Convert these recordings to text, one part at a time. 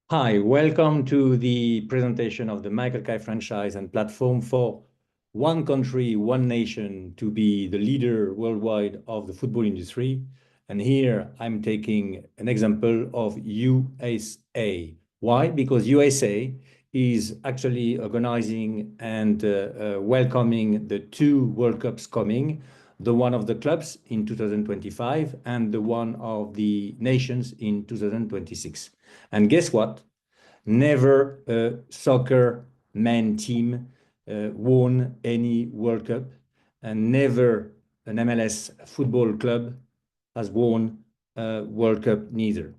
Hi, welcome to the presentation of the Mikael KI Franchise and platform for one country, one nation to be the leader worldwide of the football industry. And here I'm taking an example of USA. Why? Because USA is actually organizing and welcoming the two World Cups coming, the one of the clubs in 2025 and the one of the nations in 2026. And guess what? Never a soccer man team won any World Cup, and never an MLS football club has won a World Cup neither.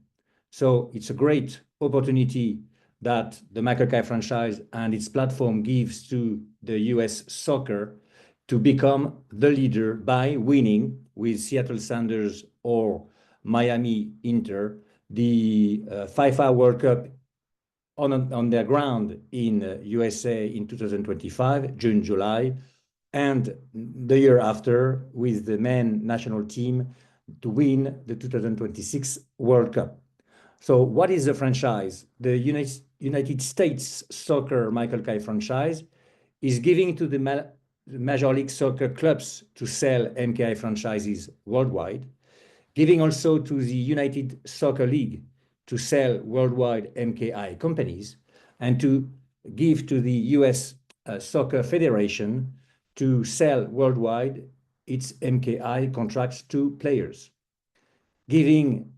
So it's a great opportunity that the Mikael KI franchise and its platform gives to the US soccer to become the leader by winning with Seattle Sounders or Miami Inter the FIFA World Cup on their ground in USA in 2025, June, July, and the year after with the men national team to win the 2026 World Cup. So what is the franchise? The United States Soccer Mikael KI franchise is giving to the Major League Soccer clubs to sell MKI franchises worldwide, giving also to the United Soccer League to sell worldwide MKI companies, and to give to the US Soccer Federation to sell worldwide its MKI contracts to players, giving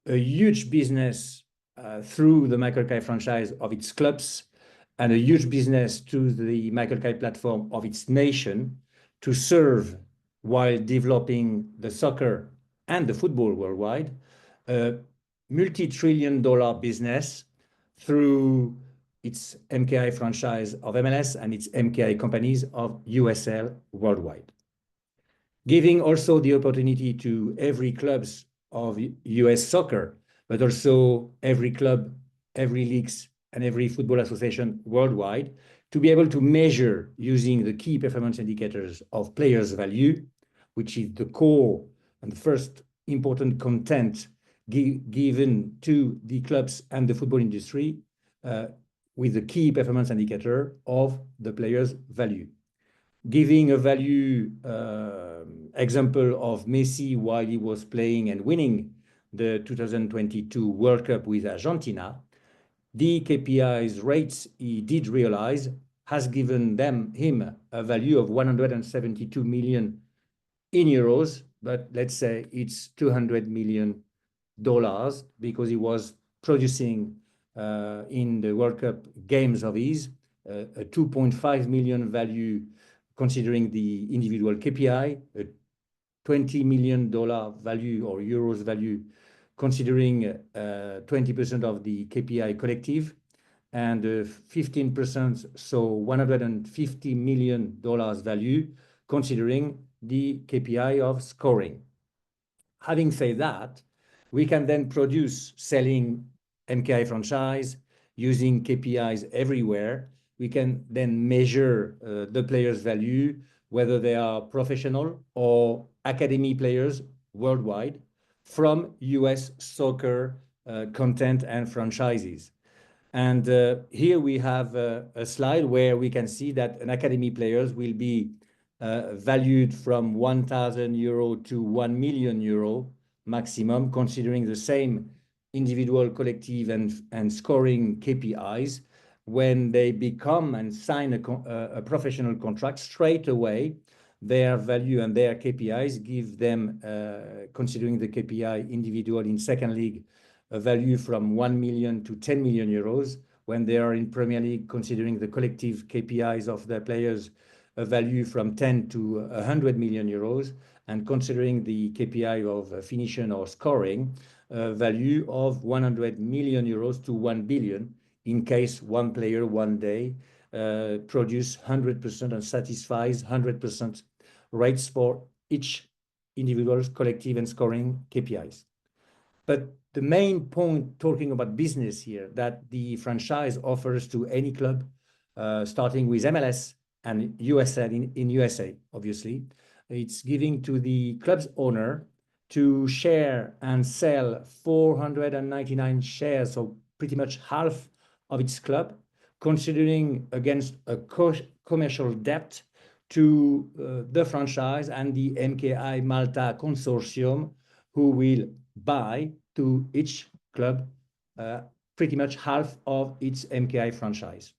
a huge business through the Mikael KI franchise of its clubs and a huge business to the Mikael KI platform of its nation to serve while developing the soccer and the football worldwide, a multi-trillion-dollar business through its MKI franchise of MLS and its MKI companies of USL worldwide. Giving also the opportunity to every clubs of US soccer, but also every club, every leagues, and every football association worldwide to be able to measure using the key performance indicators of players' value, which is the core and the first important content given to the clubs and the football industry with the key performance indicator of the players' value. Giving a value example of Messi while he was playing and winning the 2022 World Cup with Argentina, the KPIs rates he did realize has given him a value of 172 million in euros, but let's say it's $200 million because he was producing in the World Cup games of his a 2.5 million value considering the individual KPI, a $20 million value or euros value considering 20% of the KPI collective, and 15%, so $150 million value considering the KPI of scoring. Having said that, we can then produce selling MKI franchise using KPIs everywhere. We can then measure the players' value, whether they are professional or academy players worldwide, from US soccer content and franchises. And here we have a slide where we can see that an academy players will be valued from 1,000 euro to 1 million euro maximum, considering the same individual, collective, and scoring KPIs. When they become and sign a professional contract, straight away, their value and their KPIs give them, considering the KPI individual in second league, a value from 1 million to 10 million euros. When they are in Premier League, considering the collective KPIs of their players, a value from 10 to 100 million euros, and considering the KPI of finishing or scoring, a value of 100 million euros to 1 billion in case one player one day produce 100% and satisfies 100% rates for each individual's collective and scoring KPIs. But the main point talking about business here that the franchise offers to any club, starting with MLS and USL in USA, obviously, it's giving to the club's owner to share and sell 499 shares of pretty much half of its club, considering against a commercial debt to the franchise and the MKI Malta consortium, who will buy to each club pretty much half of its MKI franchise.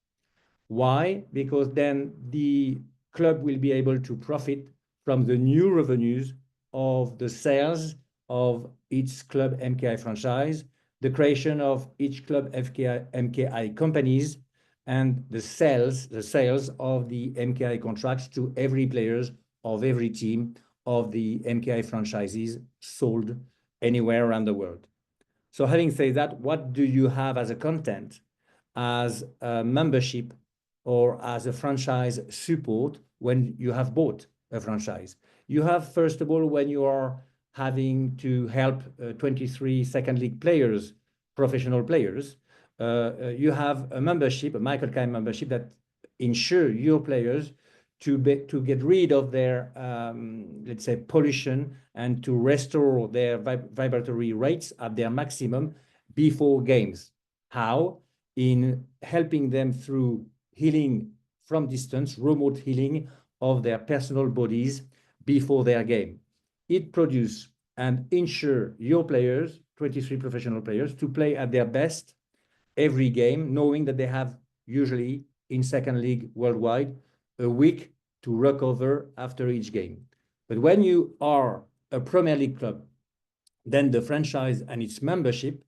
Why? Because then the club will be able to profit from the new revenues of the sales of its club MKI franchise, the creation of each club MKI companies, and the sales of the MKI contracts to every players of every team of the MKI franchises sold anywhere around the world. So having said that, what do you have as a content, as a membership, or as a franchise support when you have bought a franchise? You have, first of all, when you are having to help 23 second league players, professional players, you have a membership, a Mikael KI membership, that ensure your players to get rid of their, let's say, pollution and to restore their vibratory rates at their maximum before games. How? In helping them through healing from distance, remote healing of their personal bodies before their game. It produces and ensure your players, 23 professional players, to play at their best every game, knowing that they have usually in second league worldwide a week to recover after each game. But when you are a Premier League club, then the franchise and its membership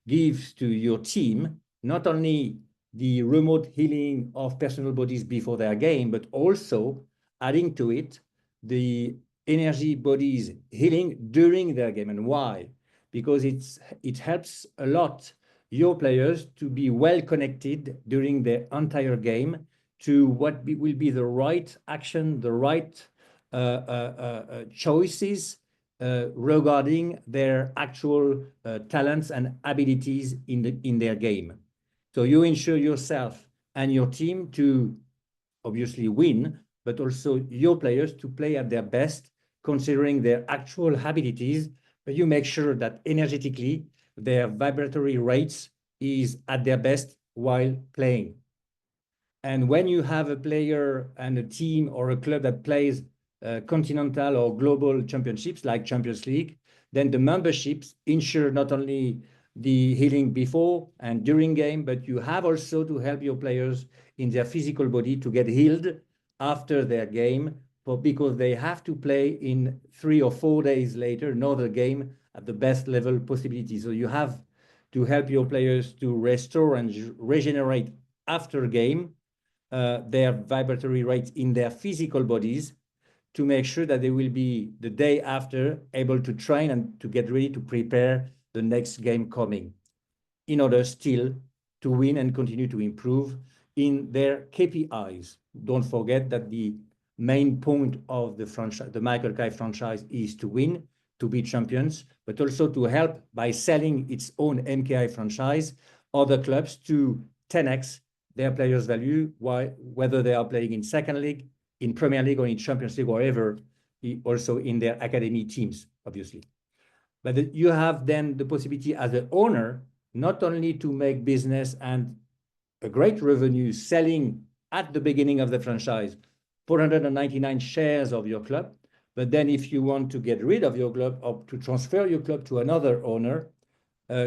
gives to your team not only the remote healing of personal bodies before their game, but also adding to it the energy bodies healing during their game. And why? Because it helps a lot your players to be well connected during the entire game to what will be the right action, the right choices regarding their actual talents and abilities in their game. So you ensure yourself and your team to obviously win, but also your players to play at their best, considering their actual abilities, but you make sure that energetically their vibratory rates is at their best while playing. And when you have a player and a team or a club that plays continental or global championships like Champions League, then the memberships ensure not only the healing before and during game, but you have also to help your players in their physical body to get healed after their game, because they have to play in 3 or 4 days later another game at the best level possibility. So you have to help your players to restore and regenerate after game their vibratory rates in their physical bodies, to make sure that they will be the day after able to train and to get ready to prepare the next game coming, in order still to win and continue to improve in their KPIs. Don't forget that the main point of the franchise, the Mikael KI franchise, is to win, to be champions, but also to help by selling its own MKI franchise, other clubs to 10x their players' value, whether they are playing in second league, in Premier League, or in Champions League, or ever, also in their academy teams, obviously. But you have then the possibility as an owner, not only to make business and a great revenue selling at the beginning of the franchise 499 shares of your club, but then if you want to get rid of your club or to transfer your club to another owner,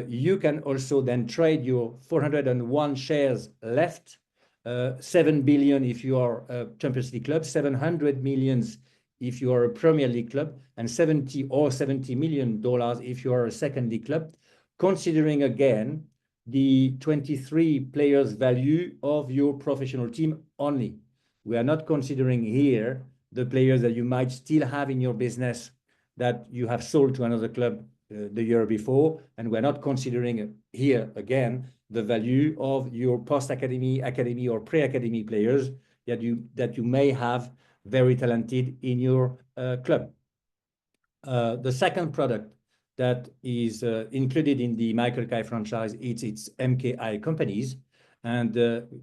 you can also then trade your 401 shares left, 7 billion if you are a Champions League club, 700 millions if you are a Premier League club, and $70 million if you are a second league club, considering again the 23 players value of your professional team only. We are not considering here the players that you might still have in your business that you have sold to another club the year before, and we're not considering here again the value of your post-academy, academy, or pre-academy players that you may have very talented in your club. The second product that is included in the Mikael KI franchise is its MKI companies, and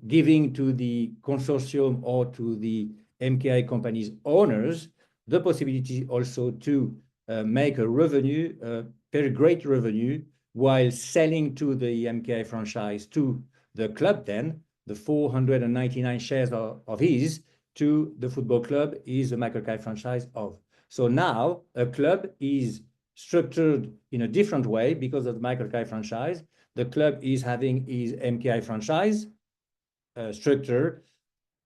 giving to the consortium or to the MKI companies owners the possibility also to make a revenue, very great revenue, while selling to the MKI franchise to the club, then the 499 shares of his to the football club is the Mikael KI franchise of. So now a club is structured in a different way because of the Mikael KI franchise. The club is having his MKI franchise structure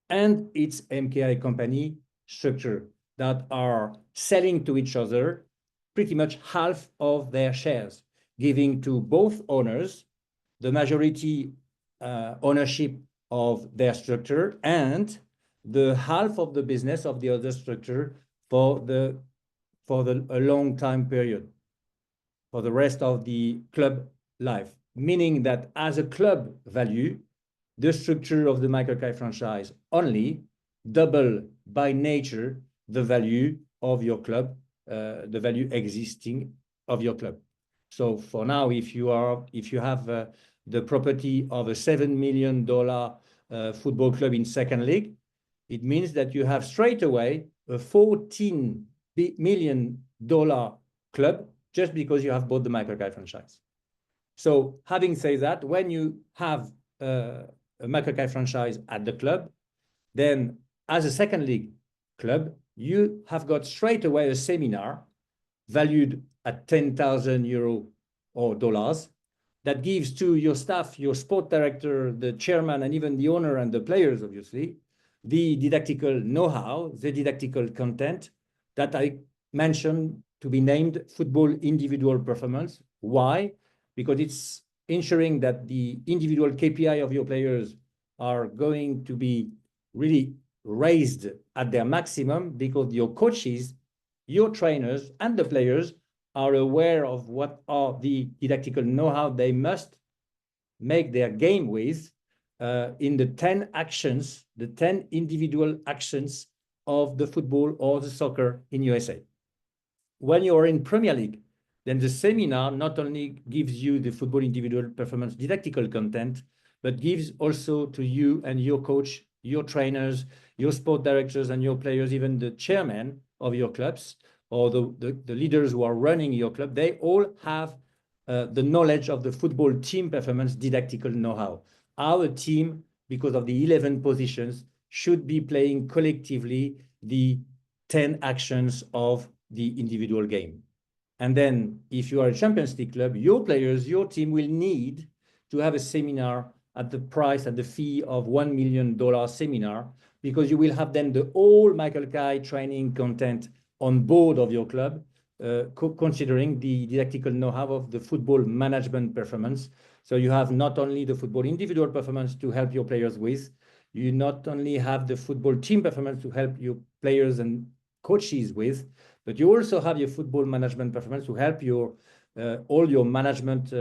and its MKI company structure that are selling to each other pretty much half of their shares, giving to both owners the majority ownership of their structure and the half of the business of the other structure for a long time period, for the rest of the club life. Meaning that as a club value, the structure of the Mikael KI franchise only double by nature the value of your club, the value existing of your club. So for now, if you have the property of a $7 million football club in second league, it means that you have straight away a $14 million club just because you have bought the Mikael KI franchise. So having said that, when you have a Mikael KI franchise at the club, then as a second league club, you have got straight away a seminar valued at 10,000 euro or dollars that gives to your staff, your sport director, the chairman, and even the owner and the players, obviously, the didactical know-how, the didactical content that I mentioned to be named football individual performance. Why? Because it's ensuring that the individual KPI of your players are going to be really raised at their maximum because your coaches, your trainers, and the players are aware of what are the didactical know-how they must make their game with in the 10 actions, the 10 individual actions of the football or the soccer in USA. When you are in Premier League, then the seminar not only gives you the football individual performance didactical content, but gives also to you and your coach, your trainers, your sport directors, and your players, even the chairman of your clubs, or the leaders who are running your club, they all have the knowledge of the football team performance didactical know-how. Our team, because of the 11 positions, should be playing collectively the 10 actions of the individual game. And then if you are a Champions League club, your players, your team will need to have a seminar at the price and the fee of $1 million seminar, because you will have then the whole Mikael KI training content on board of your club, considering the didactical know-how of the football management performance. So you have not only the football individual performance to help your players with, you not only have the football team performance to help your players and coaches with, but you also have your football management performance to help your all your management,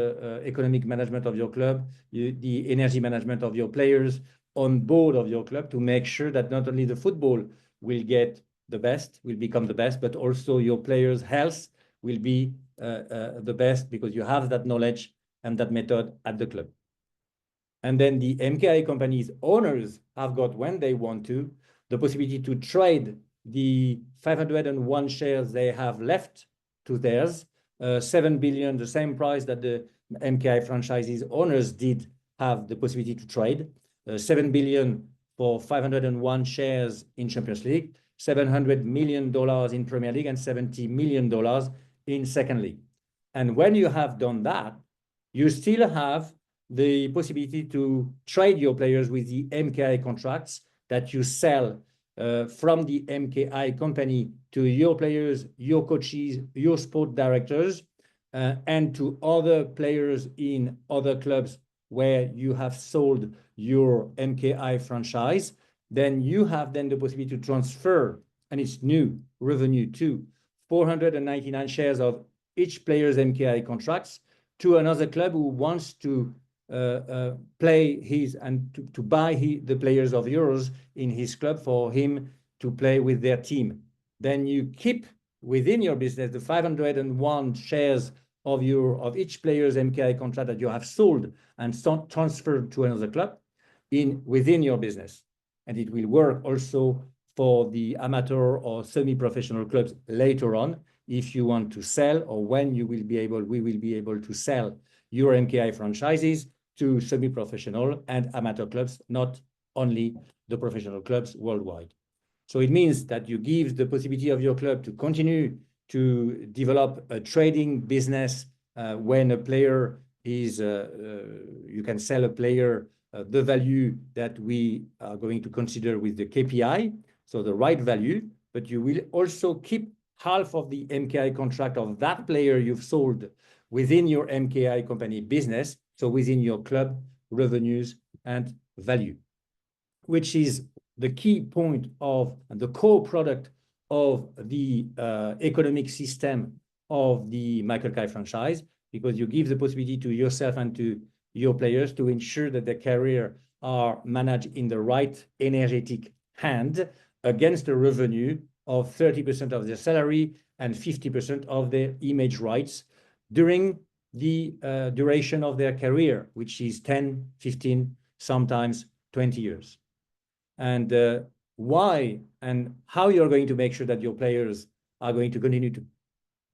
economic management of your club, the energy management of your players on board of your club, to make sure that not only the football will get the best, will become the best, but also your players' health will be the best, because you have that knowledge and that method at the club. And then the MKI company's owners have got, when they want to, the possibility to trade the 501 shares they have left to theirs, 7 billion, the same price that the MKI franchise's owners did have the possibility to trade, 7 billion for 501 shares in Champions League, $700 million in Premier League, and $70 million in second league. And when you have done that, you still have the possibility to trade your players with the MKI contracts that you sell from the MKI company to your players, your coaches, your sport directors, and to other players in other clubs where you have sold your MKI franchise. Then you have then the possibility to transfer, and it's new revenue too, 499 shares of each player's MKI contracts to another club who wants to play his and to buy the players of yours in his club for him to play with their team. Then you keep within your business the 501 shares of each player's MKI contract that you have sold and transferred to another club within your business. And it will work also for the amateur or semi-professional clubs later on, if you want to sell, or when we will be able to sell your MKI franchises to semi-professional and amateur clubs, not only the professional clubs worldwide. So it means that you give the possibility of your club to continue to develop a trading business when a player is, you can sell a player the value that we are going to consider with the KPI, so the right value, but you will also keep half of the MKI contract of that player you've sold within your MKI company business, so within your club revenues and value, which is the key point of the core product of the economic system of the Mikael KI franchise, because you give the possibility to yourself and to your players to ensure that their career are managed in the right energetic hand against a revenue of 30% of their salary and 50% of their image rights during the duration of their career, which is 10, 15, sometimes 20 years. And why and how you're going to make sure that your players are going to continue to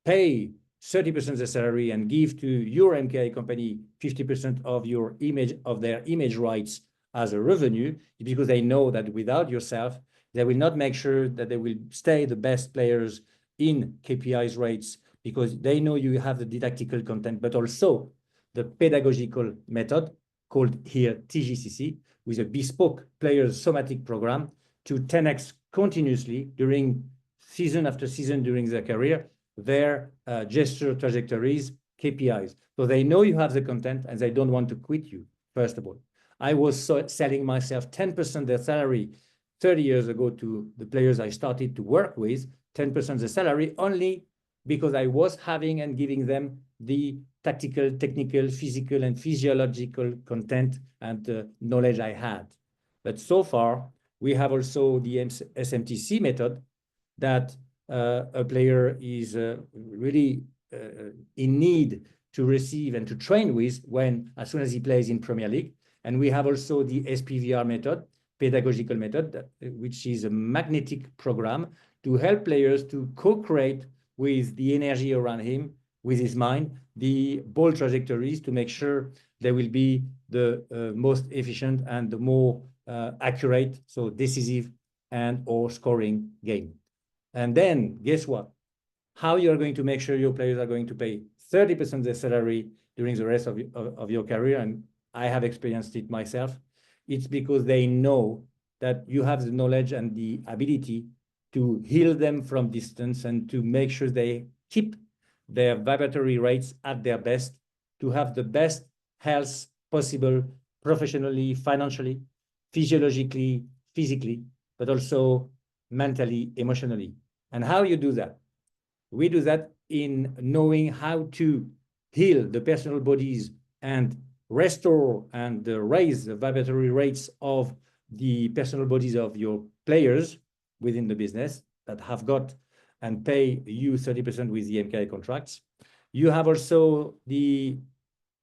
pay 30% of the salary and give to your MKI company 50% of your image of their image rights as a revenue, because they know that without yourself, they will not make sure that they will stay the best players in KPIs rates, because they know you have the didactical content, but also the pedagogical method called here TGCC, with a bespoke players somatic program to 10x continuously during season after season during their career, their gesture trajectories, KPIs. So they know you have the content and they don't want to quit you, first of all. I was selling myself 10% their salary 30 years ago to the players I started to work with, 10% the salary, only because I was having and giving them the tactical, technical, physical, and physiological content and knowledge I had. But so far, we have also the SMTC method that a player is really in need to receive and to train with as soon as he plays in Premier League. And we have also the SPVR method, pedagogical method, which is a magnetic program to help players to co-create with the energy around him, with his mind, the ball trajectories to make sure they will be the most efficient and the more accurate, so decisive and or scoring game. And then guess what? How you're going to make sure your players are going to pay 30% of their salary during the rest of your career, and I have experienced it myself. It's because they know that you have the knowledge and the ability to heal them from distance and to make sure they keep their vibratory rates at their best, to have the best health possible professionally, financially, physiologically, physically, but also mentally, emotionally. And how you do that? We do that in knowing how to heal the personal bodies and restore and raise the vibratory rates of the personal bodies of your players within the business that have got and pay you 30% with the MKI contracts. You have also the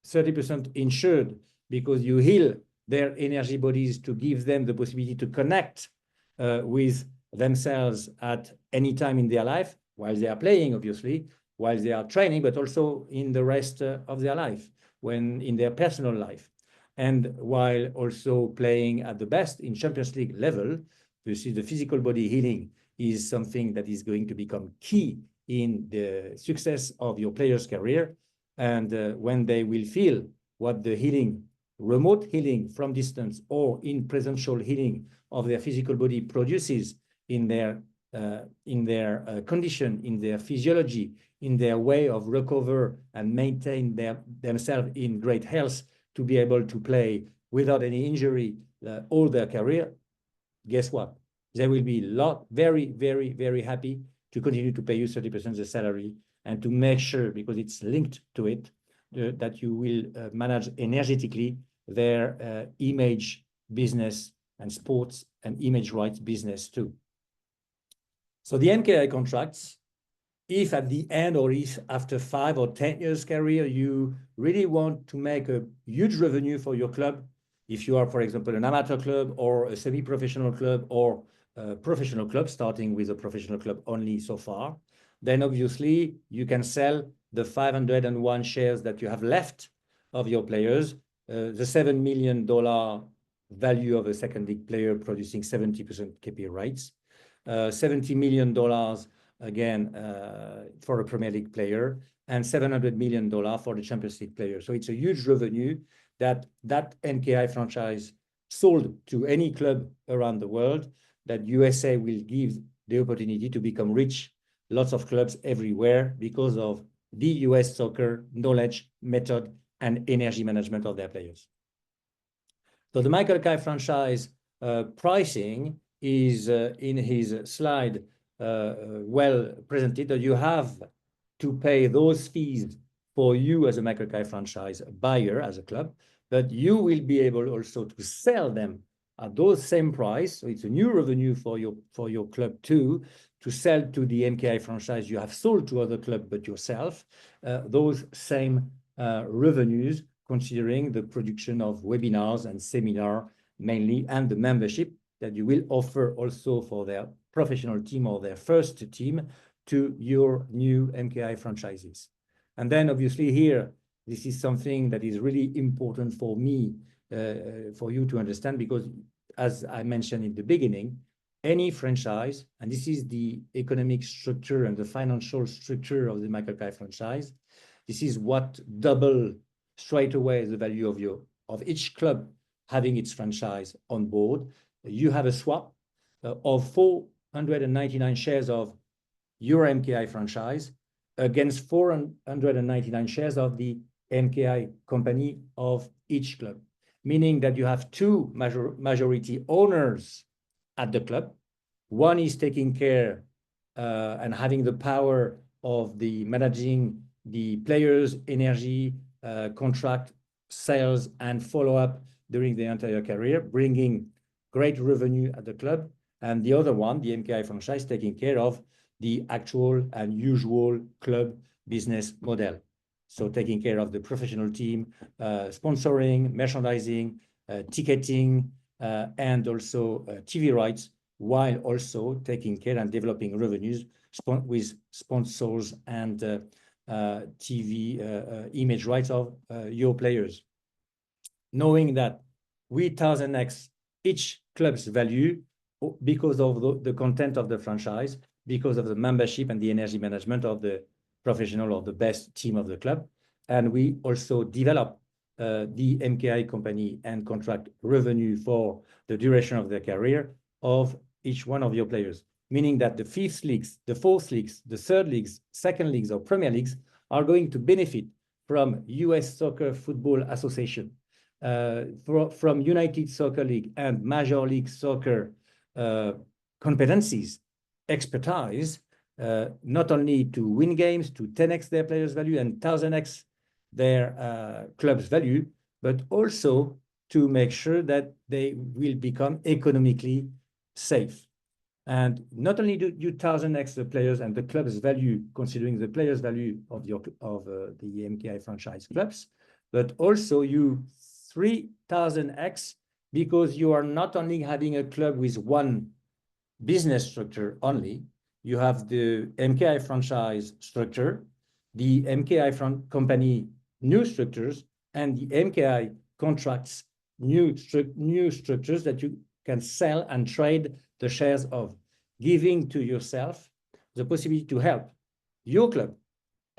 30% insured because you heal their energy bodies to give them the possibility to connect with themselves at any time in their life, while they are playing, obviously, while they are training, but also in the rest of their life, when in their personal life. And while also playing at the best in Champions League level, you see the physical body healing is something that is going to become key in the success of your player's career. And when they will feel what the healing, remote healing from distance or in presential healing of their physical body produces in their condition, in their physiology, in their way of recover and maintain themselves in great health to be able to play without any injury all their career, guess what? They will be very, very, very happy to continue to pay you 30% of the salary and to make sure, because it's linked to it, that you will manage energetically their image business and sports and image rights business too. So the MKI contracts, if at the end or if after 5 or 10 years career, you really want to make a huge revenue for your club, if you are, for example, an amateur club or a semi-professional club or a professional club, starting with a professional club only so far, then obviously you can sell the 501 shares that you have left of your players, the $7 million value of a second league player producing 70% KPI rights, $70 million again for a Premier League player, and $700 million for the Champions League player. So it's a huge revenue that MKI franchise sold to any club around the world, that USA will give the opportunity to become rich, lots of clubs everywhere, because of the US soccer knowledge, method, and energy management of their players. So the Mikael KI franchise pricing is in his slide well presented, that you have to pay those fees for you as a Mikael KI franchise buyer, as a club, but you will be able also to sell them at those same price. So it's a new revenue for your club too, to sell to the MKI franchise you have sold to other clubs but yourself, those same revenues, considering the production of webinars and seminar mainly, and the membership that you will offer also for their professional team or their first team to your new MKI franchises. And then obviously here, this is something that is really important for me, for you to understand, because as I mentioned in the beginning, any franchise, and this is the economic structure and the financial structure of the Mikael KI franchise, this is what double straight away the value of each club having its franchise on board. You have a swap of 499 shares of your MKI franchise against 499 shares of the MKI company of each club, meaning that you have two majority owners at the club. One is taking care and having the power of the managing the players' energy, contract, sales, and follow-up during the entire career, bringing great revenue at the club. And the other one, the MKI franchise, taking care of the actual and usual club business model. So taking care of the professional team, sponsoring, merchandising, ticketing, and also TV rights, while also taking care and developing revenues with sponsors and TV image rights of your players. Knowing that we 1000x each club's value because of the content of the franchise, because of the membership and the energy management of the professional or the best team of the club. And we also develop the MKI company and contract revenue for the duration of their career of each one of your players, meaning that the fifth leagues, the fourth leagues, the third leagues, second leagues, or Premier Leagues are going to benefit from US Soccer Football Association, from United Soccer League and Major League Soccer competencies, expertise, not only to win games, to 10x their players' value and 1000x their club's value, but also to make sure that they will become economically safe. And not only do you 1000x the players and the club's value, considering the players' value of the MKI franchise clubs, but also you 3000x, because you are not only having a club with one business structure only, you have the MKI franchise structure, the MKI company new structures, and the MKI contracts new structures that you can sell and trade the shares of, giving to yourself the possibility to help your club,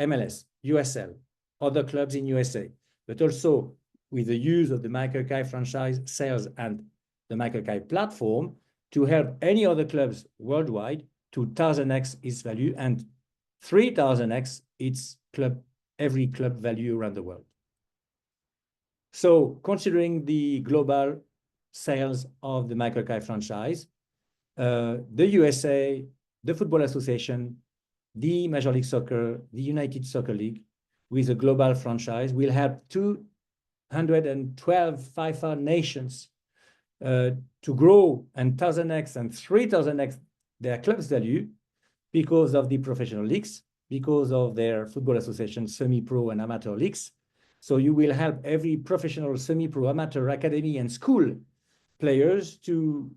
MLS, USL, other clubs in USA, but also with the use of the Mikael KI franchise sales and the Mikael KI platform to help any other clubs worldwide to 1000x its value and 3000x its club, every club value around the world. So considering the global sales of the Mikael KI franchise, the USA, the Football Association, the Major League Soccer, the United Soccer League, with a global franchise, will help 212 FIFA nations to grow and 1000x and 3000x their club's value because of the professional leagues, because of their Football Association semi-pro and amateur leagues. So you will help every professional, semi-pro, amateur, academy, and school players to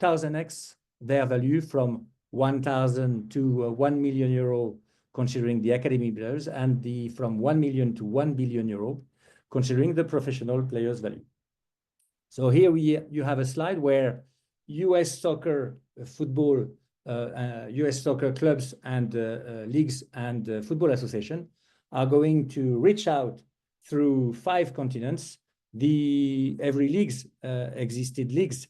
1000x their value from 1,000 to 1 million euro, considering the academy players, and from 1 million to 1 billion euro, considering the professional players' value. So here you have a slide where US soccer football, US soccer clubs and leagues and football association are going to reach out through 5 continents. Every leagues existed leagues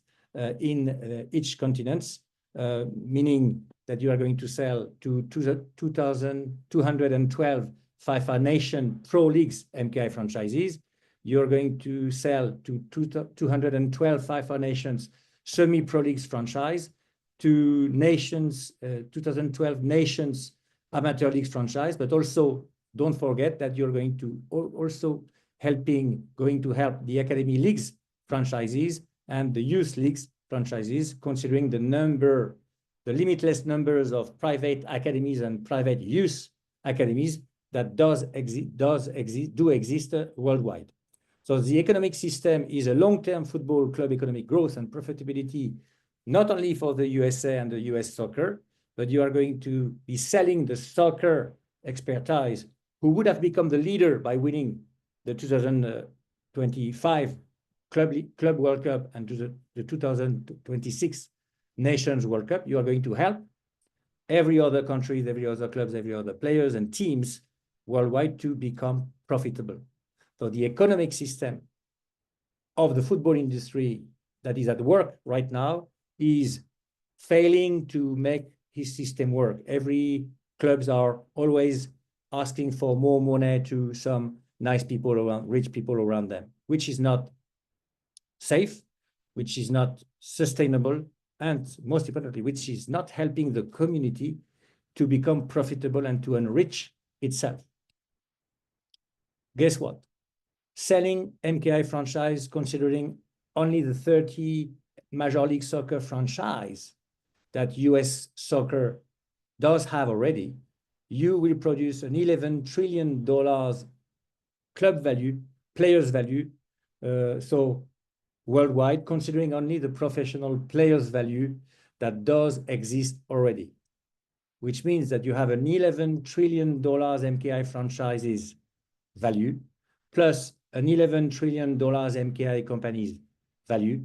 in each continent, meaning that you are going to sell to 2,212 FIFA Nation Pro Leagues MKI franchises. You're going to sell to 212 FIFA Nations Semi-Pro Leagues franchise, to Nations 2012 Nations Amateur Leagues franchise, but also don't forget that you're going to also help the Academy Leagues franchises and the Youth Leagues franchises, considering the limitless numbers of private academies and private youth academies that do exist worldwide. So the economic system is a long-term football club economic growth and profitability, not only for the USA and the US soccer, but you are going to be selling the soccer expertise, who would have become the leader by winning the 2025 Club World Cup and the 2026 Nations World Cup. You are going to help every other country, every other clubs, every other players and teams worldwide to become profitable. So the economic system of the football industry that is at work right now is failing to make his system work. Every clubs are always asking for more money to some nice people around, rich people around them, which is not safe, which is not sustainable, and most importantly, which is not helping the community to become profitable and to enrich itself. Guess what? Selling MKI franchise, considering only the 30 Major League Soccer franchise that US soccer does have already, you will produce an $11 trillion club value, players value, so worldwide, considering only the professional players value that does exist already, which means that you have an $11 trillion MKI franchises value, plus an $11 trillion MKI companies value,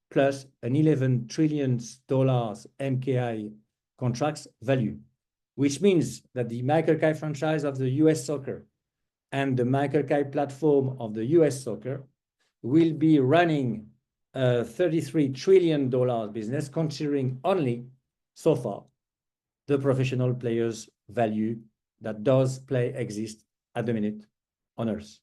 plus an $11 trillion MKI contracts value, which means that the Mikael KI franchise of the US soccer and the Mikael KI platform of the US soccer will be running a $33 trillion business, considering only so far the professional players value that does exist at the minute on Earth.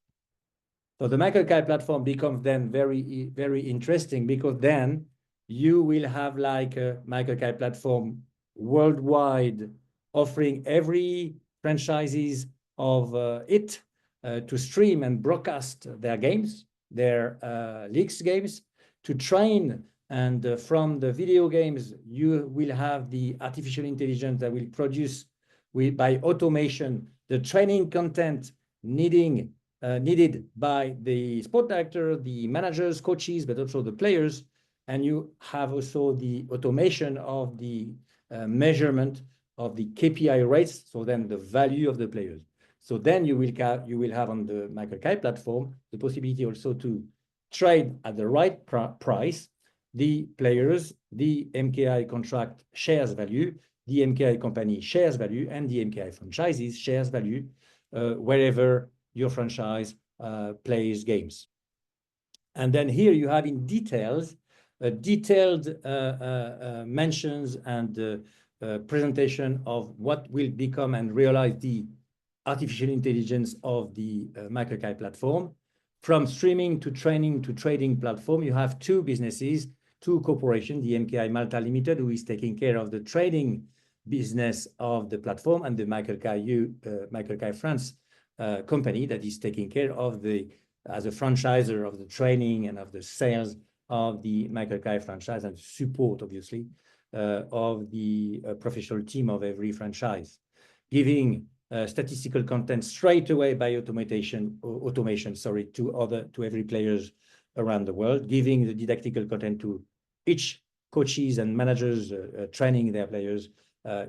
So the Mikael KI platform becomes then very, very interesting, because then you will have like a Mikael KI platform worldwide, offering every franchises of it to stream and broadcast their games, their leagues games, to train. And from the video games, you will have the artificial intelligence that will produce by automation the training content needed by the sport director, the managers, coaches, but also the players. And you have also the automation of the measurement of the KPI rates, so then the value of the players. So then you will have on the Mikael KI platform the possibility also to trade at the right price the players, the MKI contract shares value, the MKI company shares value, and the MKI franchises shares value wherever your franchise plays games. And then here you have in detailed mentions and presentation of what will become and realize the artificial intelligence of the Mikael KI platform. From streaming to training to trading platform, you have 2 businesses, 2 corporations, the MKI Malta Limited, who is taking care of the trading business of the platform, and the Mikael KI France company that is taking care of as a franchisor of the training and of the sales of the Mikael KI franchise, and support, obviously, of the professional team of every franchise, giving statistical content straight away by automation, to every players around the world, giving the didactical content to each coaches and managers training their players,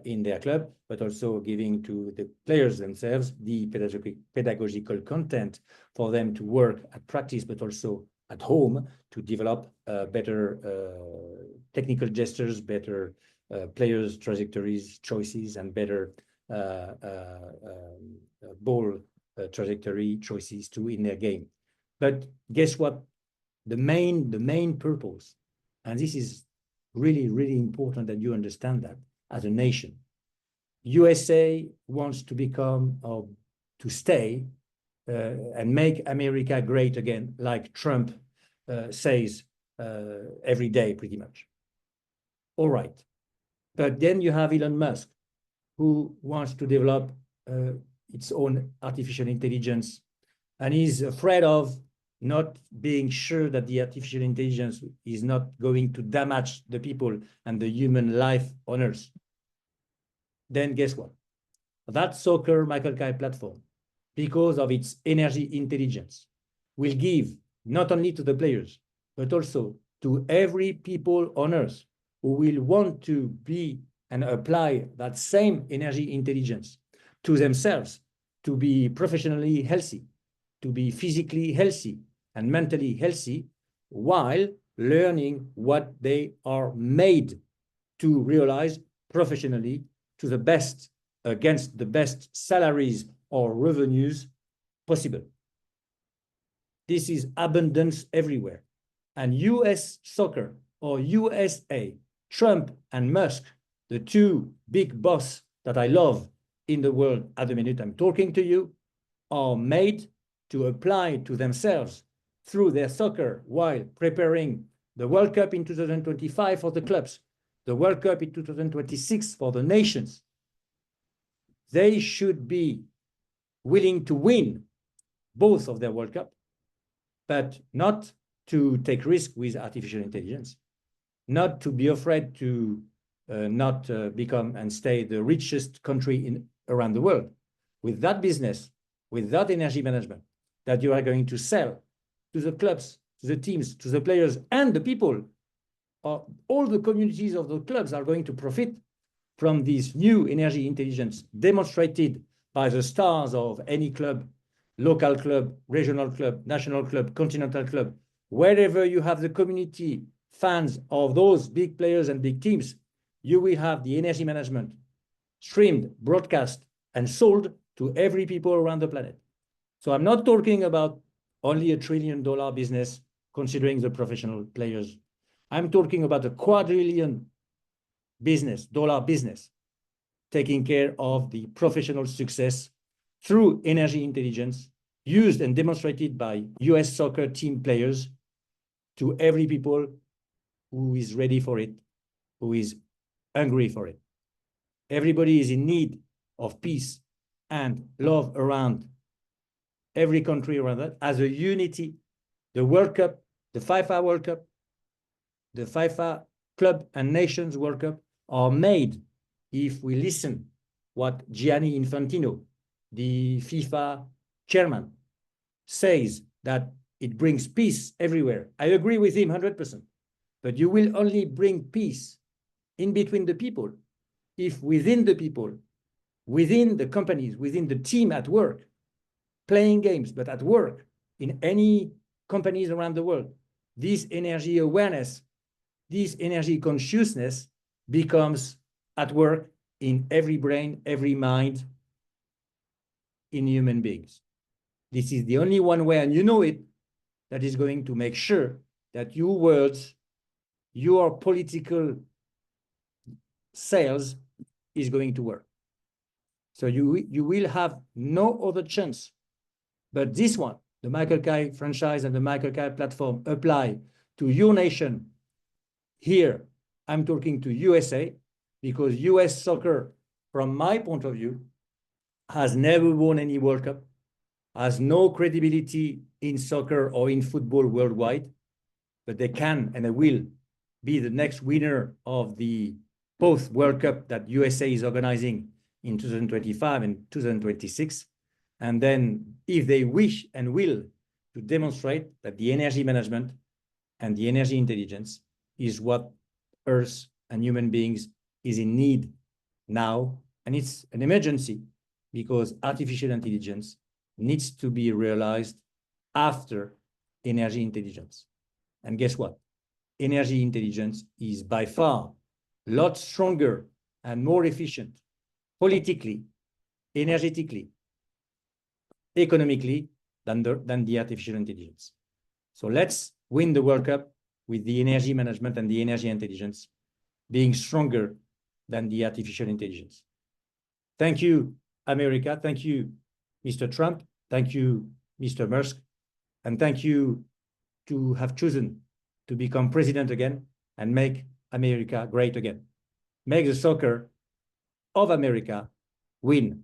in their club, but also giving to the players themselves the pedagogical content for them to work at practice, but also at home to develop better technical gestures, better players' trajectories, choices, and better ball trajectory choices too in their game. But guess what? The main purpose, and this is really, really important that you understand that as a nation. USA wants to become or to stay and make America great again, like Trump says every day, pretty much. All right. But then you have Elon Musk, who wants to develop its own artificial intelligence, and is afraid of not being sure that the artificial intelligence is not going to damage the people and the human life on Earth. Then guess what? That soccer Michael KI platform, because of its energy intelligence, will give not only to the players, but also to every people on Earth who will want to be and apply that same energy intelligence to themselves, to be professionally healthy, to be physically healthy and mentally healthy, while learning what they are made to realize professionally to the best, against the best salaries or revenues possible. This is abundance everywhere. And US soccer or USA, Trump and Musk, the two big boss that I love in the world at the minute I'm talking to you, are made to apply to themselves through their soccer while preparing the World Cup in 2025 for the clubs, the World Cup in 2026 for the nations. They should be willing to win both of their World Cup, but not to take risk with artificial intelligence, not to be afraid to not become and stay the richest country around the world. With that business, with that energy management that you are going to sell to the clubs, to the teams, to the players, and the people, all the communities of the clubs are going to profit from this new energy intelligence demonstrated by the stars of any club, local club, regional club, national club, continental club. Wherever you have the community fans of those big players and big teams, you will have the energy management streamed, broadcast, and sold to every people around the planet. So I'm not talking about only $1 trillion business considering the professional players. I'm talking about a quadrillion dollar business taking care of the professional success through energy intelligence used and demonstrated by US soccer team players to every people who is ready for it, who is hungry for it. Everybody is in need of peace and love around every country around that as a unity. The World Cup, the FIFA World Cup, the FIFA Club and Nations World Cup are made if we listen what Gianni Infantino, the FIFA chairman, says, that it brings peace everywhere. I agree with him 100%. But you will only bring peace in between the people if within the people, within the companies, within the team at work, playing games, but at work, in any companies around the world, this energy awareness, this energy consciousness becomes at work in every brain, every mind, in human beings. This is the only one way, and you know it, that is going to make sure that your words, your political sales is going to work. So you will have no other chance. But this one, the Mikael KI franchise and the Mikael KI platform, apply to your nation. Here, I'm talking to USA, because US soccer, from my point of view, has never won any World Cup, has no credibility in soccer or in football worldwide, but they can and they will be the next winner of the both World Cup that USA is organizing in 2025 and 2026. And then if they wish and will to demonstrate that the energy management and the energy intelligence is what Earth and human beings is in need now, and it's an emergency because artificial intelligence needs to be realized after energy intelligence. And guess what? Energy intelligence is by far a lot stronger and more efficient politically, energetically, economically than the artificial intelligence. So let's win the World Cup with the energy management and the energy intelligence being stronger than the artificial intelligence. Thank you, America. Thank you, Mr. Trump. Thank you, Mr. Musk. And thank you to have chosen to become president again and make America great again. Make the soccer of America win